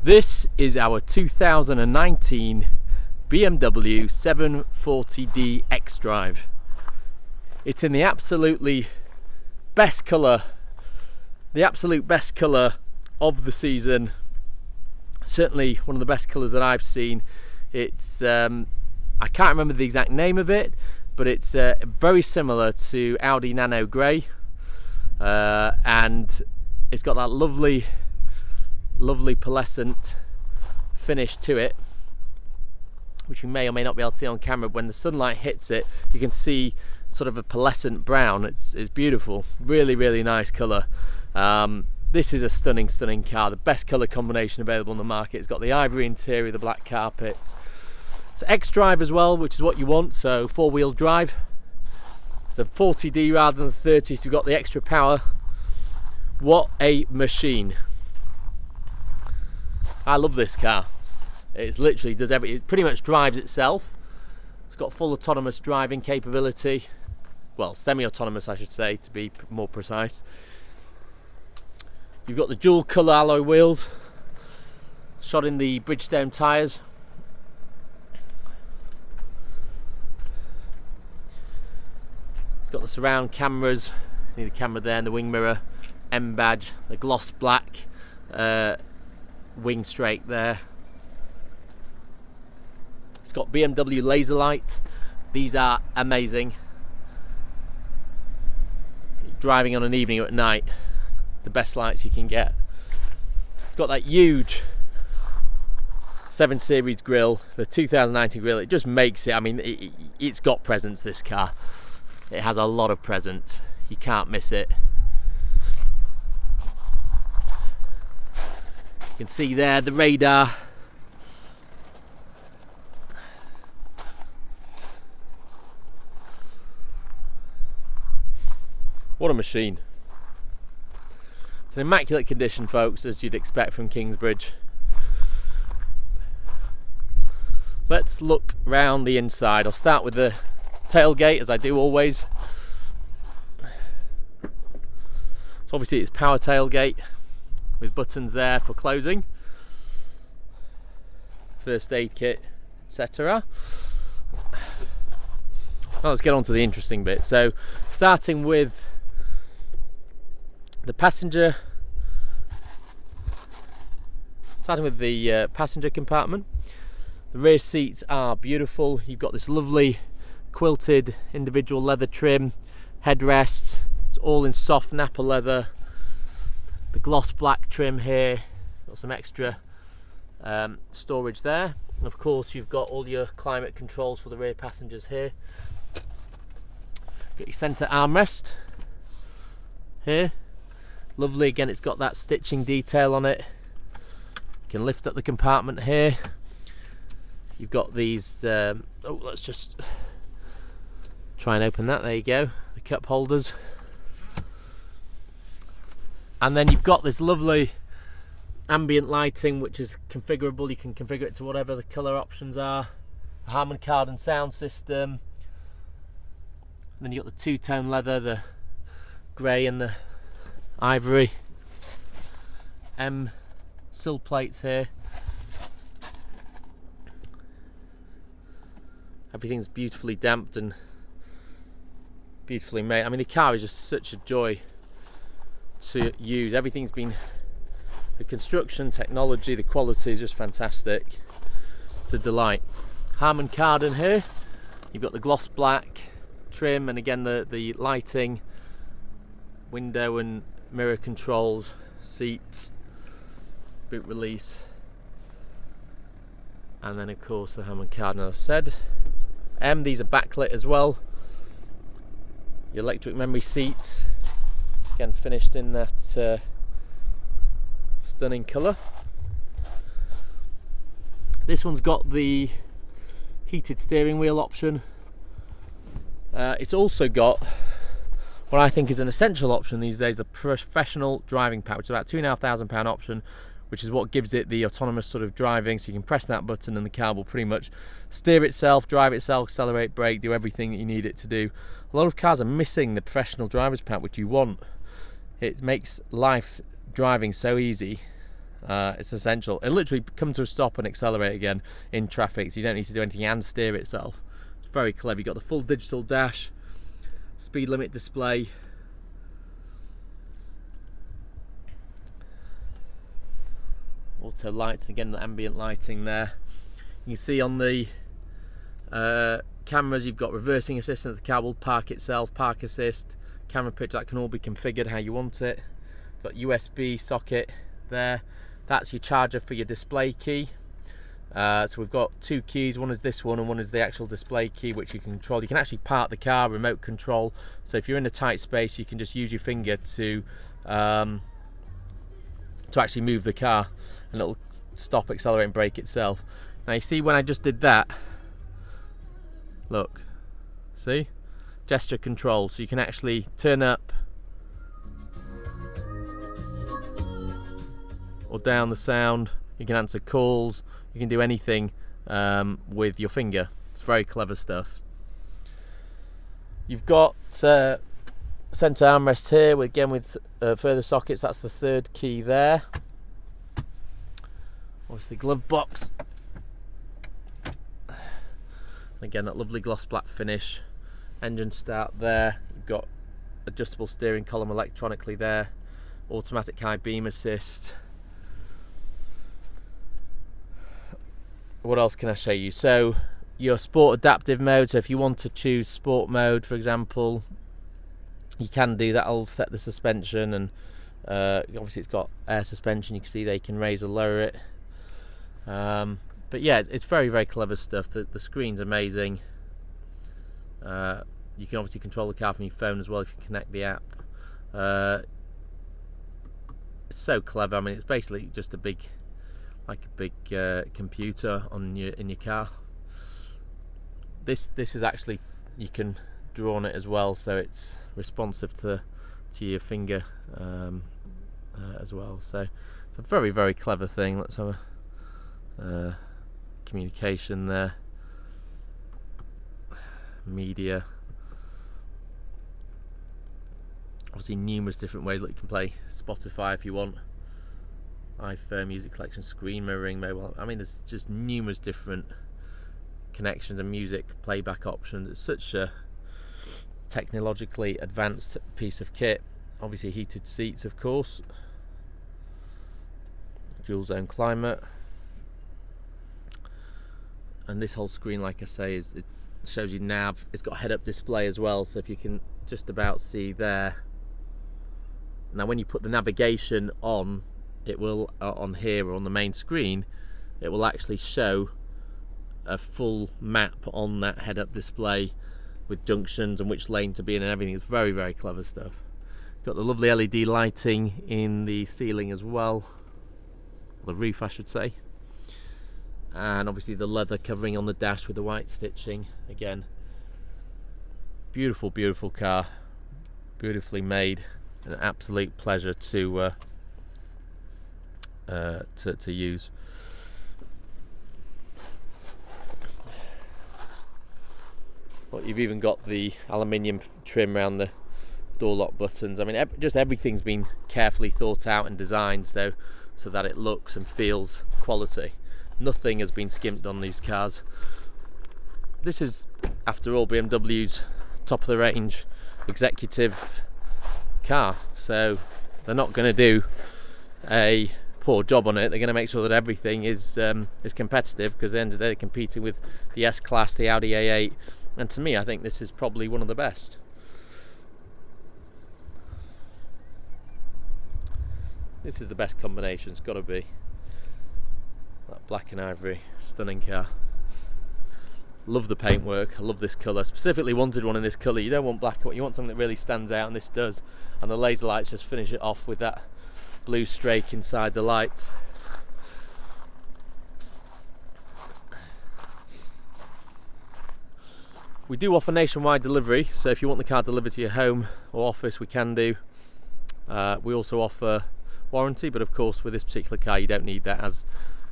This is our 2019 BMW 740D X-Drive. It's in the absolute best colour of the season. Certainly one of the best colours that I've seen. It's I can't remember the exact name of it, but it's very similar to Audi Nano Grey, and it's got that lovely pearlescent finish to it, which you may or may not be able to see on camera. When the sunlight hits it, you can see sort of a pearlescent brown. It's beautiful, really nice colour. This is a stunning car, the best colour combination available on the market. It's got the ivory interior, the black carpets. It's X-Drive as well, which is what you want, so four-wheel drive. It's the 40D rather than the 30, so you've got the extra power. What a machine. I love this car. It literally does everything. It pretty much drives itself. It's got full autonomous driving capability. Well, semi-autonomous I should say, to be more precise. You've got the dual colour alloy wheels, shot in the Bridgestone tyres. It's got the surround cameras. See the camera there and the wing mirror, M badge, the gloss black wing strake there. It's got BMW Laserlights. These are amazing. Driving on an evening or at night, the best lights you can get. It's got that huge 7 Series grille, the 2019 grille. It just makes it, I mean, it's got presence, this car. It has a lot of presence. You can't miss it. You can see there the radar. What a machine. It's an immaculate condition, folks, as you'd expect from Kingsbridge. Let's look round the inside. I'll start with the tailgate, as I do always. So obviously it's power tailgate with buttons there for closing, first aid kit, etc. Now let's get on to the interesting bit. So starting with the passenger compartment. The rear seats are beautiful. You've got this lovely quilted individual leather trim, headrests. It's all in soft nappa leather. The gloss black trim here. Got some extra storage there. And of course you've got all your climate controls for the rear passengers here. Got your centre armrest here. Lovely, again it's got that stitching detail on it. You can lift up the compartment here. You've got these, let's just try and open that, there you go, the cup holders. And then you've got this lovely ambient lighting, which is configurable. You can configure it to whatever the colour options are. The Harmon Kardon sound system. And then you've got the two-tone leather, the grey and the ivory. Sill plates here. Everything's beautifully damped and beautifully made. I mean, the car is just such a joy to use. Everything's been, the construction, technology, the quality is just fantastic. It's a delight. Harmon Kardon here. You've got the gloss black trim, and again the lighting, window and mirror controls, seats, boot release, and then of course the Harmon Kardon, as I said. These are backlit as well. Your electric memory seats, again finished in that stunning colour. This one's got the heated steering wheel option. It's also got what I think is an essential option these days, the professional driving pack, which is about £2,500 option, which is what gives it the autonomous sort of driving. So you can press that button and the car will pretty much steer itself, drive itself, accelerate, brake, do everything that you need it to do. A lot of cars are missing the professional driver's pack, which you want. It makes life driving so easy. It's essential. It'll literally come to a stop and accelerate again in traffic, so you don't need to do anything and steer itself. It's very clever. You've got the full digital dash, speed limit display, auto lights, and again the ambient lighting there. You can see on the cameras you've got reversing assistance. The car will park itself, park assist, camera pitch, that can all be configured how you want it. Got USB socket there. That's your charger for your display key. So we've got two keys, one is this one and one is the actual display key, which you can control. You can actually park the car, remote control, so if you're in a tight space you can just use your finger to actually move the car, and it'll stop, accelerate and brake itself. Now you see when I just did that, look, see? Gesture control, so you can actually turn up or down the sound, you can answer calls, you can do anything with your finger. It's very clever stuff. You've got centre armrest here, again with further sockets. That's the third key there. Obviously glove box. Again, that lovely gloss black finish. Engine start there. You've got adjustable steering column electronically there. Automatic high beam assist. What else can I show you? So your sport adaptive mode, so if you want to choose sport mode, for example, you can do that. I'll set the suspension, and obviously it's got air suspension. You can see they can raise or lower it. But yeah, it's very, very clever stuff. The screen's amazing. You can obviously control the car from your phone as well if you connect the app. It's so clever. I mean, it's basically just a big computer in your car. This is actually, you can draw on it as well, so it's responsive to your finger as well. So it's a very, very clever thing. Let's have a communication there, media, obviously numerous different ways. Look, you can play Spotify if you want, iPhone, music collection, screen mirroring, mobile. I mean, there's just numerous different connections and music playback options. It's such a technologically advanced piece of kit. Obviously heated seats, of course, dual zone climate, and this whole screen, like I say, it shows you nav. It's got a head-up display as well, so if you can just about see there. Now when you put the navigation on, it will, on here or on the main screen, it will actually show a full map on that head-up display with junctions and which lane to be in and everything. It's very, very clever stuff. Got the lovely LED lighting in the ceiling as well, the roof I should say, and obviously the leather covering on the dash with the white stitching. Again, beautiful, beautiful car, beautifully made, an absolute pleasure to use. Well, you've even got the aluminium trim around the door lock buttons. I mean, just everything's been carefully thought out and designed so that it looks and feels quality. Nothing has been skimped on these cars. This is, after all, BMW's top of the range executive car, so they're not going to do a poor job on it. They're going to make sure that everything is competitive, because at the end of the day they're competing with the S-Class, the Audi A8, and to me I think this is probably one of the best. This is the best combination, it's got to be. That black and ivory, stunning car. Love the paintwork, I love this colour. Specifically wanted one in this colour. You don't want black, you want something that really stands out, and this does. And the laser lights just finish it off with that blue streak inside the lights. We do offer nationwide delivery, so if you want the car delivered to your home or office, we can do. We also offer warranty, but of course with this particular car you don't need that, as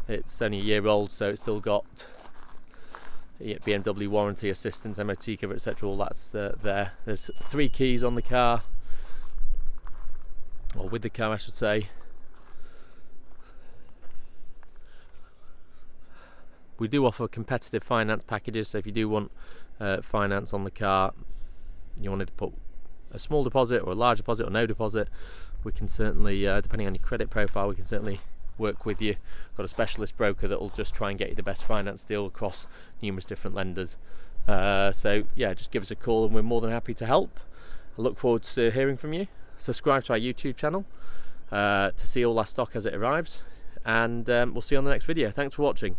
it's only a year old, so it's still got BMW warranty assistance, MOT cover, etc. All that's there. There's 3 keys on the car, or with the car I should say. We do offer competitive finance packages, so if you do want finance on the car, you wanted to put a small deposit or a large deposit or no deposit, we can certainly, depending on your credit profile, we can certainly work with you. Got a specialist broker that will just try and get you the best finance deal across numerous different lenders. So yeah, just give us a call and we're more than happy to help. I look forward to hearing from you. Subscribe to our YouTube channel to see all our stock as it arrives, and we'll see you on the next video. Thanks for watching.